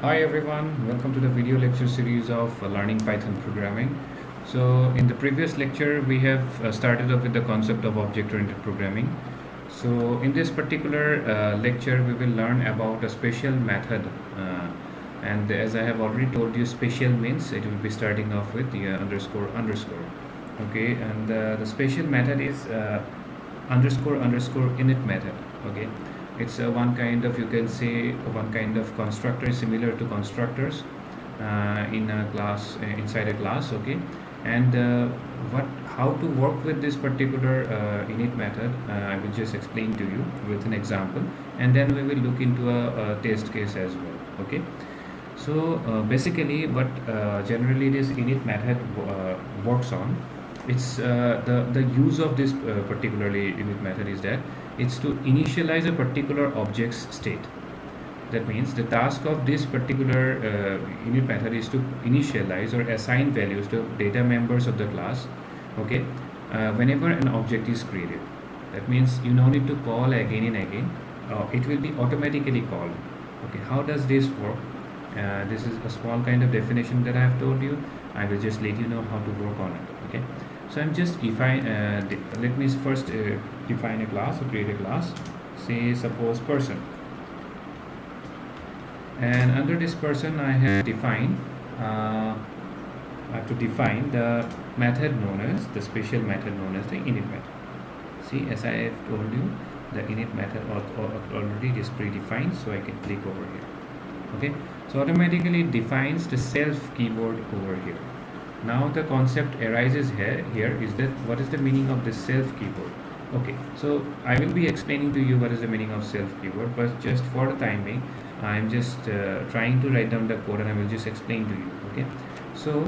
Hi everyone, welcome to the video lecture series of Learning Python Programming. So in the previous lecture we have started off with the concept of object-oriented programming. So in this particular lecture we will learn about a special method and as I have already told you, special means it will be starting off with the underscore underscore. Okay, and the special method is underscore underscore init method. Okay, it's one kind of, you can say, one kind of constructor similar to constructors in a class, inside a class. Okay, and what how to work with this particular init method, I will just explain to you with an example, and then we will look into a test case as well. Okay, so basically what generally this init method works on, it's the use of this particularly init method is that it's to initialize a particular object's state. That means the task of this particular init method is to initialize or assign values to data members of the class. Okay, whenever an object is created. That means you don't need to call again and again. It will be automatically called. Okay, how does this work? This is a small kind of definition that I have told you. I will just let you know how to work on it. Okay, so I'm just define. Let me first define a class or create a class. Say suppose person, and under this person I have defined. I have to define the method known as the special method known as the init method. See, as I have told you, the init method already is predefined, so I can click over here. Okay, so automatically it defines the self keyword over here. Now the concept arises here is that what is the meaning of the self keyword. Okay, so I will be explaining to you what is the meaning of self keyword, but just for the time being I'm just trying to write down the code and I will just explain to you. Okay, so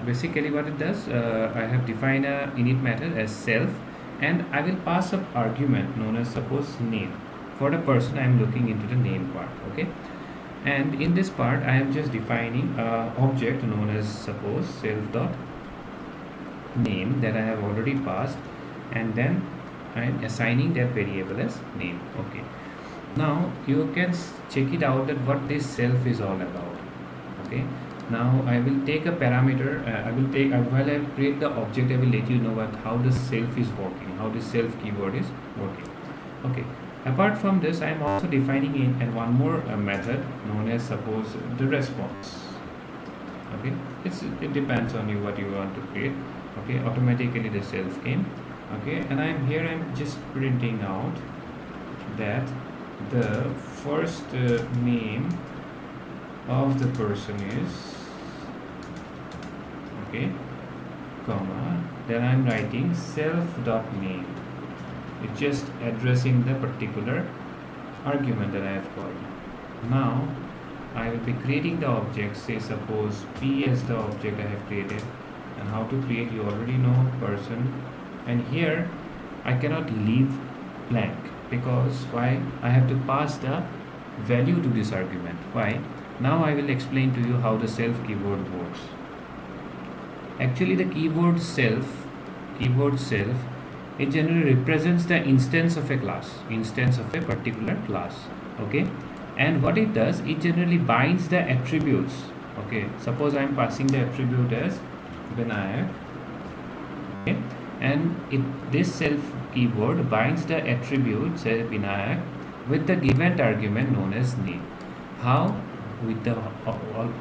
basically what it does, I have defined a init method as self, and I will pass up argument known as suppose name. For the person I am looking into the name part. Okay, and in this part I am just defining a object known as suppose self dot name that I have already passed, and then I am assigning that variable as name. Okay, now you can check it out that what this self is all about. Okay, now I will take a parameter, I will take while I create the object I will let you know what how the self is working, how the self keyword is working. Okay, apart from this I am also defining in and one more method known as suppose the response. Okay, it depends on you what you want to create. Okay, automatically the self came. Okay, and I'm just printing out that the first name of the person is, okay, comma, then I'm writing self dot name. It's just addressing the particular argument that I have called. Now I will be creating the object, say suppose P as the object I have created, and how to create you already know, person, and here I cannot leave blank because why? I have to pass the value to this argument. Why? Now I will explain to you how the self keyword works. Actually the keyword self, it generally represents the instance of a class, instance of a particular class. Okay, and what it does, it generally binds the attributes. Okay, suppose I am passing the attribute as Vinayak. Okay, and this self keyword binds the attribute say Vinayak with the given argument known as name. How? With the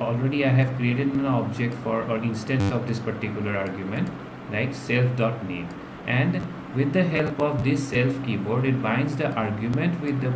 already I have created an object for or instance of this particular argument, right? Self dot name, and with the help of this self keyword it binds the argument with the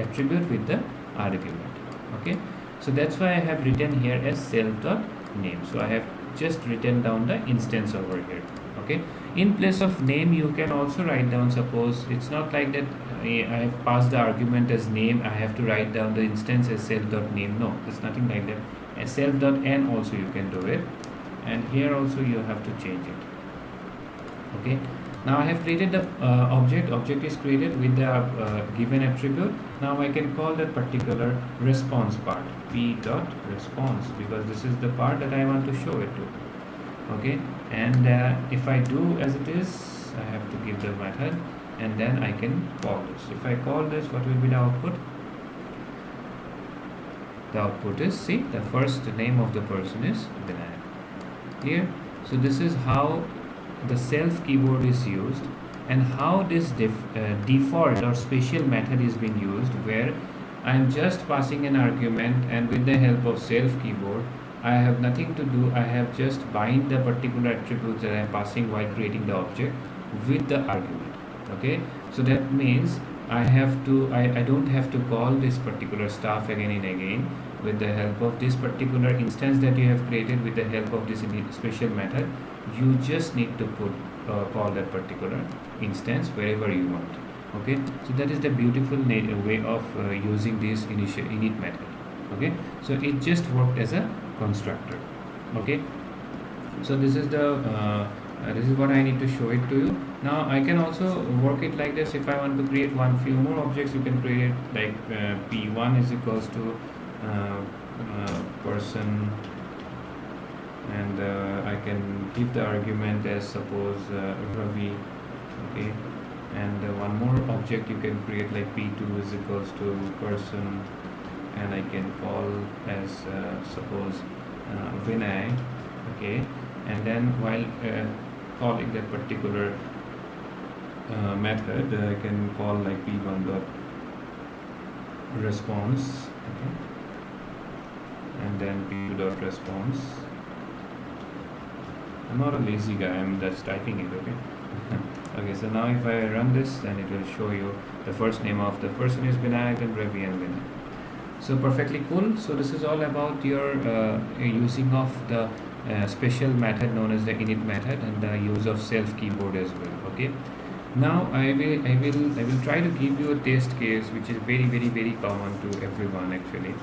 attribute with the argument. Okay, so that's why I have written here as self dot name. So I have just written down the instance over here. Okay, in place of name you can also write down, suppose it's not like that I have passed the argument as name, I have to write down the instance as self dot name. No, it's nothing like that. As self dot n also you can do it, and here also you have to change it. Okay, now I have created the object is created with the given attribute. Now I can call that particular response part p dot response, because this is the part that I want to show it to. Okay, and if I do as it is, I have to give the method, and then I can call this. If I call this, what will be the output? the output is, see, the first name of the person is Vinayak. Clear? So this is how the self keyword is used, and how this default or special method is being used, where I am just passing an argument, and with the help of self keyword I have nothing to do. I have just bind the particular attributes that I am passing while creating the object with the argument. Okay, so that means I don't have to call this particular stuff again and again. With the help of this particular instance that you have created, with the help of this special method, you just need to call that particular instance wherever you want. Okay, so that is the beautiful way of using this init method. Okay, so it just worked as a constructor. Okay, so this is what I need to show it to you. Now I can also work it like this. If I want to create few more objects, you can create it like p1 is equals to person, and I can give the argument as suppose Ravi. Okay, and one more object you can create like p2 is equals to person, and I can call as suppose Vinay. Okay, and then while calling that particular method, I can call like p1 dot response. Okay, and then p2 dot response. I'm not a lazy guy, I'm just typing it. Okay. Okay, so now if I run this, then it will show you the first name of the person is Vinayak and Ravi and Vinay. So perfectly cool. So this is all about your using of the special method known as the init method, and the use of self keyboard as well. Okay, now I will try to give you a test case which is very common to everyone actually.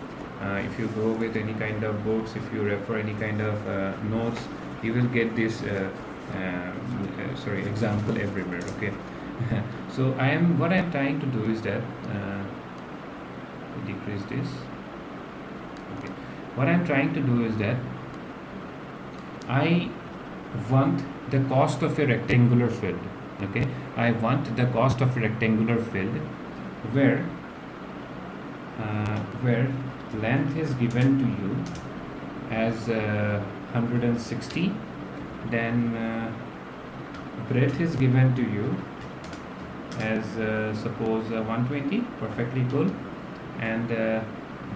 If you go with any kind of books, if you refer any kind of notes, you will get this example everywhere. Okay. So what I am trying to do is that decrease this. Okay, what I am trying to do is that I want the cost of a rectangular field. Okay, I want the cost of a rectangular field where length is given to you as 160, then breadth is given to you as suppose 120. Perfectly cool. And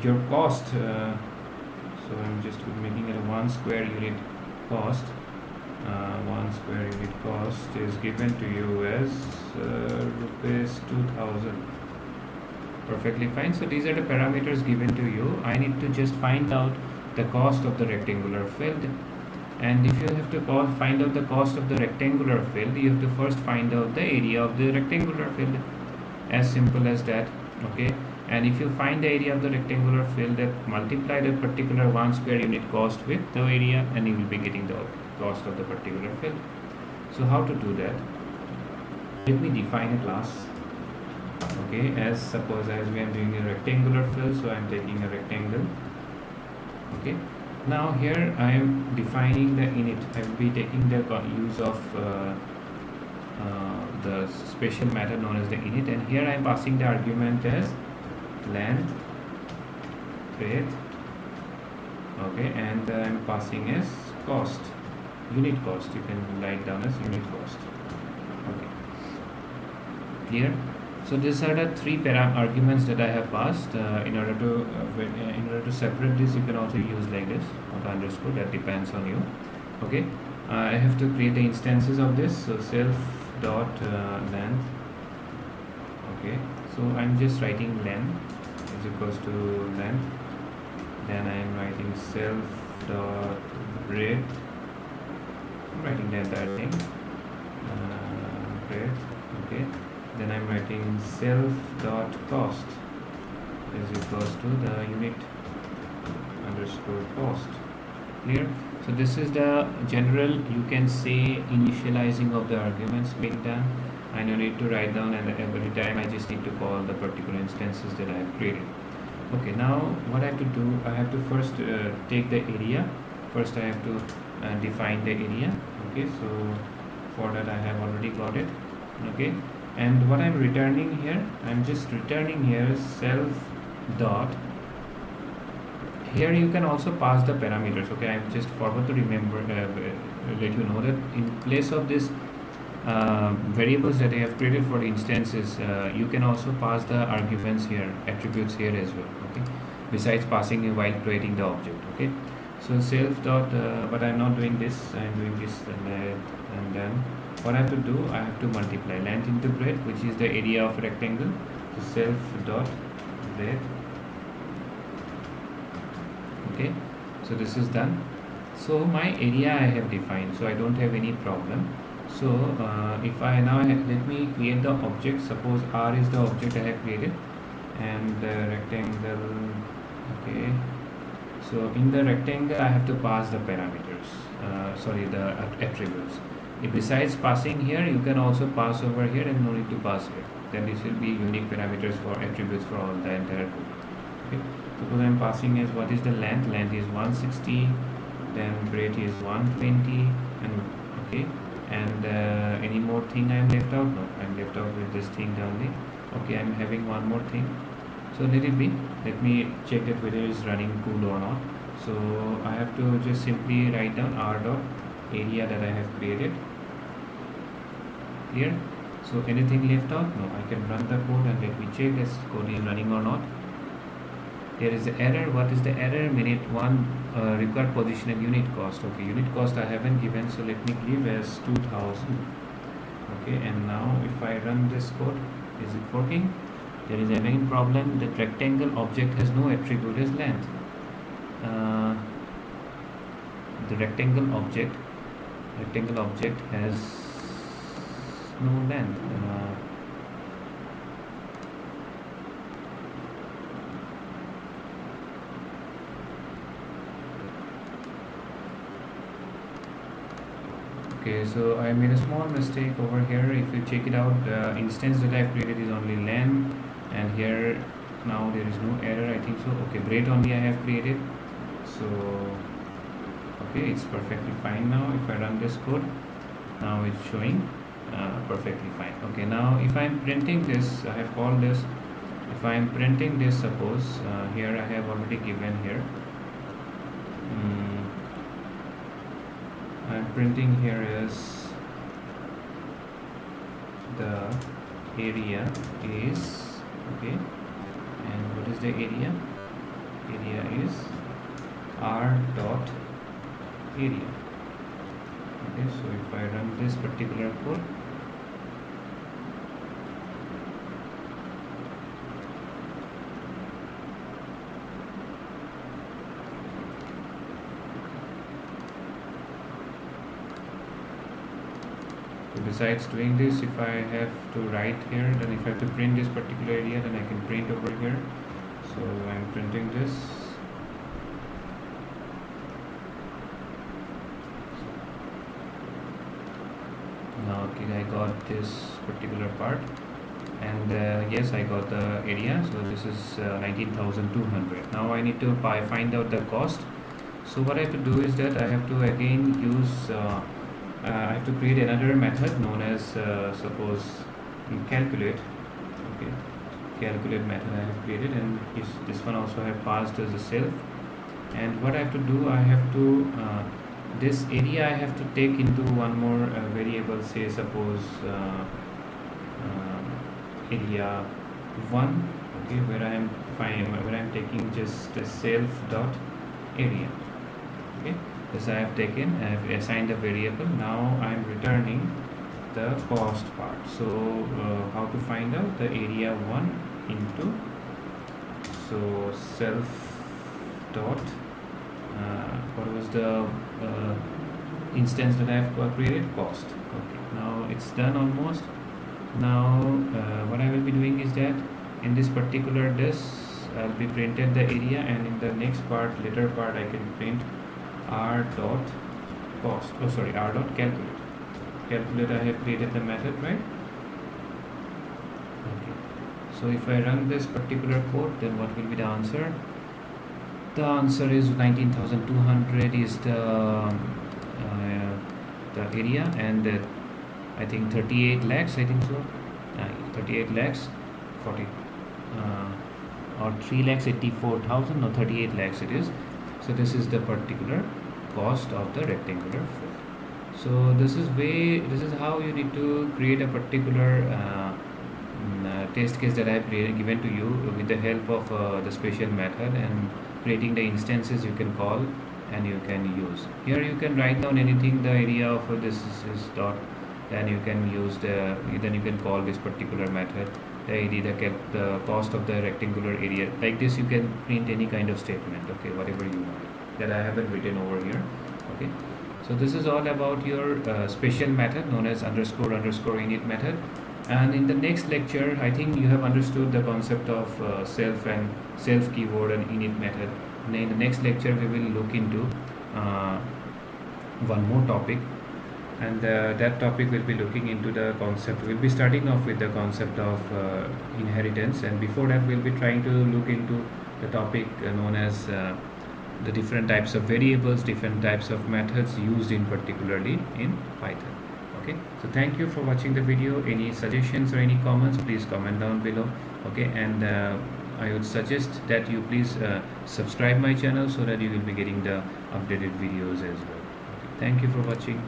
your cost, so I'm just making it a 1 square unit cost. 1 square unit cost is given to you as rupees 2000. Perfectly fine. So these are the parameters given to you. I need to just find out the cost of the rectangular field, and if you have to find out the cost of the rectangular field, you have to first find out the area of the rectangular field. As simple as that. Okay, and if you find the area of the rectangular field, that multiply the particular 1 square unit cost with the area, and you will be getting the cost of the particular field. So how to do that? Let me define a class. Okay, as suppose as we are doing a rectangular field, so I am taking a rectangle. Okay, now here I am defining the init. I will be taking the use of the special method known as the init, and here I am passing the argument as length, breadth. Okay, and I am passing as cost, unit cost. You can write down as unit cost. Okay, clear? So these are the three arguments that I have passed. In order to separate this, you can also use like this, not underscore. That depends on you. Okay, I have to create the instances of this. So self dot length. Okay, so I'm just writing length is equals to length. Then I am writing self dot breadth. I'm writing the entire thing. Breadth. Okay. Then I'm writing self dot cost is equals to the unit underscore cost. Clear? So this is the general, you can say, initializing of the arguments being done. I no need to write down, and every time I just need to call the particular instances that I have created. Okay, now what I have to do, I have to first take the area. First I have to define the area. Okay, so for that I have already got it. Okay, and what I'm returning here, I'm just returning here self dot here you can also pass the parameters. Okay, I just forgot to remember let you know that in place of this variables that I have created for instances, you can also pass the arguments here, attributes here as well. Okay, besides passing while creating the object. Okay, so self dot but I'm not doing this, I'm doing this, and then what I have to do, I have to multiply length into breadth, which is the area of rectangle. So self dot breadth. Okay, so this is done. So my area I have defined, so I don't have any problem. So if I now let me create the object. Suppose R is the object I have created, and the rectangle. Okay, so in the rectangle I have to pass the parameters, the attributes. If besides passing here, you can also pass over here and no need to pass here. Then this will be unique parameters for attributes for all the entire group. Okay, suppose I am passing as what is the length. Length is 160, then breadth is 120, and okay, and any more thing I am left out? No, I am left out with this thing only. Okay, I am having one more thing. So let it be. Let me check that whether it is running cool or not. So I have to just simply write down r dot area that I have created. Clear? So anything left out? No. I can run the code and let me check this code is running or not. There is an error. What is the error? Minute 1 required position and unit cost. Okay, unit cost I haven't given, so let me give as 2000. Okay, and now if I run this code, is it working? There is a main problem. The rectangle object has no attribute as length. The rectangle object has no length. Okay, so I made a small mistake over here. If you check it out, the instance that I have created is only length, and here now there is no error, I think so. Okay, breadth only I have created, so okay, it's perfectly fine now. If I run this code, now it's showing perfectly fine. Okay, now if I'm printing this, I have called this, if I'm printing this, suppose here I have already given here, I'm printing here as the area is, okay, and what is the area? Area is r dot area. Okay, so if I run this particular code, so besides doing this, if I have to write here, then if I have to print this particular area, then I can print over here. So I'm printing this. Now okay, I got this particular part, and yes, I got the area. So this is 19,200. Now I need to find out the cost. So what I have to do is that I have to again use I have to create another method known as suppose calculate. Okay, calculate method I have created, and this one also I have passed as a self. And what I have to do, I have to this area I have to take into one more variable, say suppose area 1. Okay, where I am taking just a self dot area. Okay, this I have taken, I have assigned a variable. Now I am returning the cost part. So how to find out the area 1 into, so self dot what was the instance that I have created? Cost. Okay, now it's done almost. Now what I will be doing is that in this particular I'll be printed the area, and in the next part, later part, I can print r dot cost. Oh sorry, r dot calculate. Calculate, I have created the method, right? Okay. So if I run this particular code, then what will be the answer? The answer is 19,200 is the area, and I think 38 lakhs, I think so. 38 lakhs 40 or 3,84,000 or 38 lakhs it is. So this is the particular cost of the rectangular field. So this is how you need to create a particular test case that I have given to you with the help of the special method, and creating the instances you can call and you can use. Here you can write down anything, the area of this is dot, then you can use then you can call this particular method the area, the cost of the rectangular area. Like this you can print any kind of statement, okay, whatever you want, that I haven't written over here. Okay, so this is all about your special method known as underscore init method. And in the next lecture, I think you have understood the concept of self keyword and init method. And in the next lecture, we will look into one more topic, and that topic will be looking into the concept. We'll be starting off with the concept of inheritance, and before that, we'll be trying to look into the topic known as the different types of variables, different types of methods used in particularly in Python. Okay, so thank you for watching the video. Any suggestions or any comments, please comment down below. Okay, and I would suggest that you please subscribe my channel so that you will be getting the updated videos as well. Okay, thank you for watching.